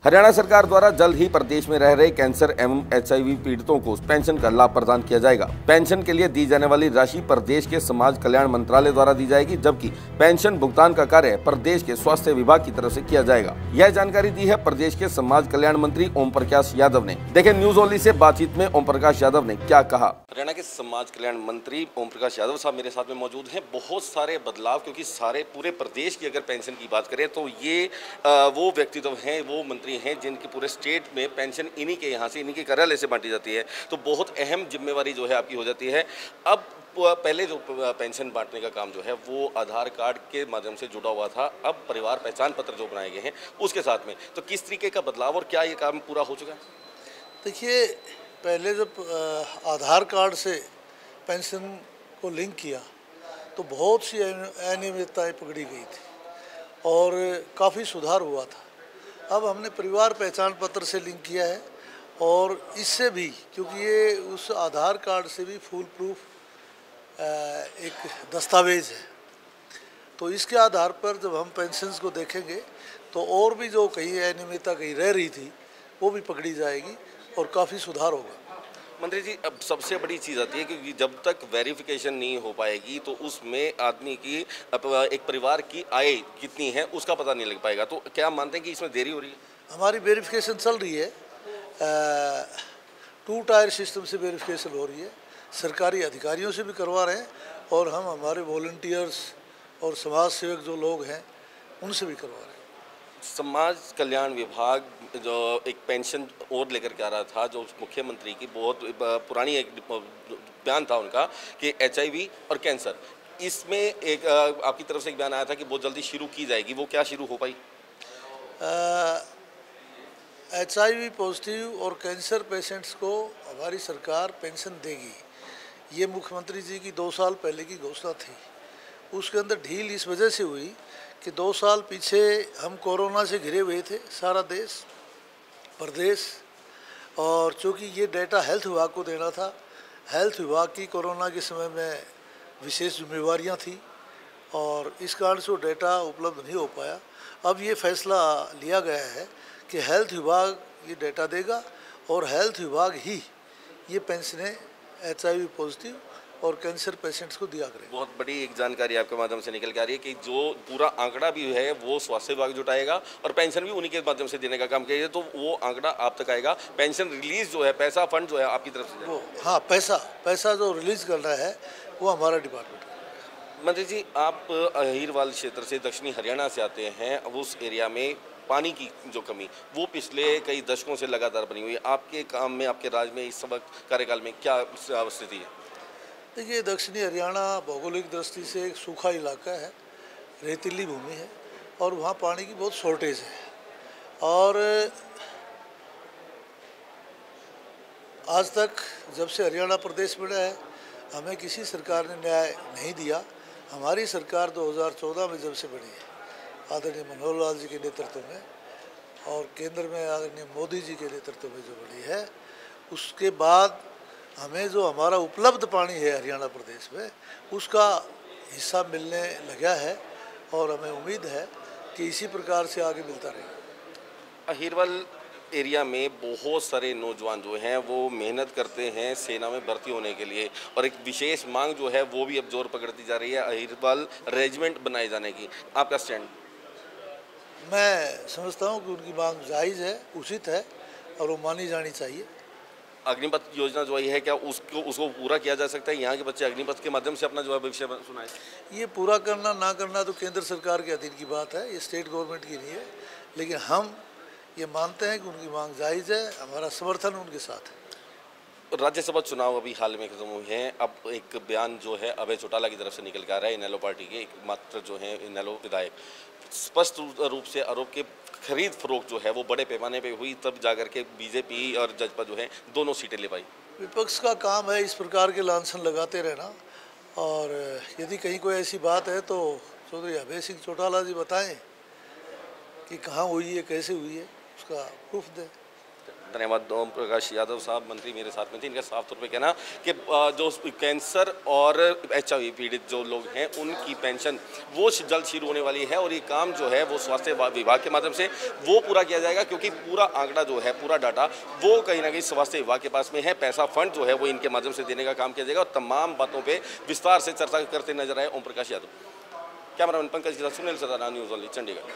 हरियाणा सरकार द्वारा जल्द ही प्रदेश में रह रहे कैंसर एवं HIV पीड़ितों को पेंशन का लाभ प्रदान किया जाएगा। पेंशन के लिए दी जाने वाली राशि प्रदेश के समाज कल्याण मंत्रालय द्वारा दी जाएगी, जबकि पेंशन भुगतान का कार्य प्रदेश के स्वास्थ्य विभाग की तरफ से किया जाएगा। यह जानकारी दी है प्रदेश के समाज कल्याण मंत्री ओम प्रकाश यादव ने। देखें न्यूज ओनली से बातचीत में ओम प्रकाश यादव ने क्या कहा। हरियाणा के समाज कल्याण मंत्री ओम प्रकाश यादव साहब मेरे साथ में मौजूद हैं। बहुत सारे बदलाव, क्योंकि सारे पूरे प्रदेश की अगर पेंशन की बात करें तो ये वो व्यक्तित्व हैं, वो मंत्री हैं जिनकी पूरे स्टेट में पेंशन इन्हीं के यहाँ से, इन्हीं के कार्यालय से बांटी जाती है। तो बहुत अहम जिम्मेवारी जो है आपकी हो जाती है। अब पहले जो पेंशन बांटने का काम जो है वो आधार कार्ड के माध्यम से जुड़ा हुआ था, अब परिवार पहचान पत्र जो बनाए गए हैं उसके साथ में, तो किस तरीके का बदलाव और क्या ये काम पूरा हो चुका है? देखिए, पहले जब आधार कार्ड से पेंशन को लिंक किया तो बहुत सी अनियमितताएं पकड़ी गई थी और काफ़ी सुधार हुआ था। अब हमने परिवार पहचान पत्र से लिंक किया है और इससे भी, क्योंकि ये उस आधार कार्ड से भी फुल प्रूफ एक दस्तावेज़ है, तो इसके आधार पर जब हम पेंशन्स को देखेंगे तो और भी जो कहीं अनियमितता कहीं रह रही थी वो भी पकड़ी जाएगी और काफ़ी सुधार होगा। मंत्री जी, अब सबसे बड़ी चीज़ आती है कि जब तक वेरिफिकेशन नहीं हो पाएगी तो उसमें आदमी की एक परिवार की आय कितनी है उसका पता नहीं लग पाएगा। तो क्या मानते हैं कि इसमें देरी हो रही है? हमारी वेरिफिकेशन चल रही है, 2 टायर सिस्टम से वेरिफिकेशन हो रही है, सरकारी अधिकारियों से भी करवा रहे हैं और हम हमारे वॉलंटियर्स और समाज सेवक जो लोग हैं उनसे भी करवा रहे हैं। समाज कल्याण विभाग जो एक पेंशन और लेकर के आ रहा था, जो मुख्यमंत्री की बहुत पुरानी एक बयान था उनका कि HIV और कैंसर, इसमें एक आपकी तरफ से एक बयान आया था कि बहुत जल्दी शुरू की जाएगी, वो क्या शुरू हो पाई? HIV पॉजिटिव और कैंसर पेशेंट्स को हमारी सरकार पेंशन देगी, ये मुख्यमंत्री जी की 2 साल पहले की घोषणा थी। उसके अंदर ढील इस वजह से हुई कि 2 साल पीछे हम कोरोना से घिरे हुए थे, सारा देश प्रदेश, और चूँकि ये डेटा हेल्थ विभाग को देना था, हेल्थ विभाग की कोरोना के समय में विशेष जिम्मेवारियां थी और इस कारण से वो डेटा उपलब्ध नहीं हो पाया। अब ये फैसला लिया गया है कि हेल्थ विभाग ये डेटा देगा और हेल्थ विभाग ही ये पेंशनें HIV पॉजिटिव और कैंसर पेशेंट्स को दिया करें। बहुत बड़ी एक जानकारी आपके माध्यम से निकल के आ रही है कि जो पूरा आंकड़ा भी है वो स्वास्थ्य विभाग जुटाएगा और पेंशन भी उन्हीं के माध्यम से देने का काम किया जाए, तो वो आंकड़ा आप तक आएगा। पेंशन रिलीज जो है, पैसा फंड जो है आपकी तरफ से वो, हाँ, पैसा जो रिलीज करना है वो हमारा डिपार्टमेंट है। मंत्री जी, आप अहीरवाल क्षेत्र से दक्षिणी हरियाणा से आते हैं। उस एरिया में पानी की जो कमी वो पिछले कई दशकों से लगातार बनी हुई है। आपके काम में, आपके राज्य में इस वक्त कार्यकाल में क्या स्थिति है? देखिए, दक्षिणी हरियाणा भौगोलिक दृष्टि से एक सूखा इलाका है, रेतीली भूमि है और वहाँ पानी की बहुत शॉर्टेज है। और आज तक जब से हरियाणा प्रदेश बना है हमें किसी सरकार ने न्याय नहीं दिया। हमारी सरकार 2014 में जब से बनी है आदरणीय मनोहर लाल जी के नेतृत्व में और केंद्र में आदरणीय मोदी जी के नेतृत्व में जो बनी है, उसके बाद हमें जो हमारा उपलब्ध पानी है हरियाणा प्रदेश में उसका हिस्सा मिलने लगा है और हमें उम्मीद है कि इसी प्रकार से आगे मिलता रहेगा। अहीरवाल एरिया में बहुत सारे नौजवान जो हैं वो मेहनत करते हैं सेना में भर्ती होने के लिए और एक विशेष मांग जो है वो भी अब जोर पकड़ती जा रही है अहीरवाल रेजिमेंट बनाए जाने की। आपका स्टैंड? मैं समझता हूँ कि उनकी मांग जायज़ है, उचित है और वो मानी जानी चाहिए। अग्निपथ योजना जो है क्या उसको पूरा किया जा सकता है? यहाँ के बच्चे अग्निपथ के माध्यम से अपना जो है भविष्य सुनाए। ये पूरा करना ना करना तो केंद्र सरकार के अधीन की बात है, ये स्टेट गवर्नमेंट की नहीं है, लेकिन हम ये मानते हैं कि उनकी मांग जायज़ है, हमारा समर्थन उनके साथ है। राज्यसभा चुनाव अभी हाल में खत्म हुए हैं। अब एक बयान जो है अभय चौटाला की तरफ से निकल के आ रहा है, इनेलो पार्टी के एकमात्र जो है इनेलो विधायक, स्पष्ट रूप से आरोप के खरीद फरोख्त जो है वो बड़े पैमाने पे हुई, तब जाकर के बीजेपी और जजपा जो है दोनों सीटें ले पाई। विपक्ष का काम है इस प्रकार के लांछन लगाते रहना, और यदि कहीं कोई ऐसी बात है तो चौधरी अभय सिंह चौटाला जी बताएं कि कहाँ हुई है, कैसे हुई है, उसका प्रूफ दें। धन्यवाद ओम प्रकाश यादव साहब, मंत्री मेरे साथ में थे। इनका साफ तौर पे कहना कि जो कैंसर और HIV पीड़ित जो लोग हैं उनकी पेंशन वो जल्द शुरू होने वाली है और ये काम जो है वो स्वास्थ्य विभाग के माध्यम से वो पूरा किया जाएगा, क्योंकि पूरा आंकड़ा जो है, पूरा डाटा वो कहीं ना कहीं स्वास्थ्य विभाग के पास में है। पैसा फंड जो है वो इनके माध्यम से देने का काम किया जाएगा और तमाम बातों पर विस्तार से चर्चा करते नजर आए ओम प्रकाश यादव। कैमरामैन पंकज के साथ सुनील सदाना, न्यूज़ ओनली, चंडीगढ़।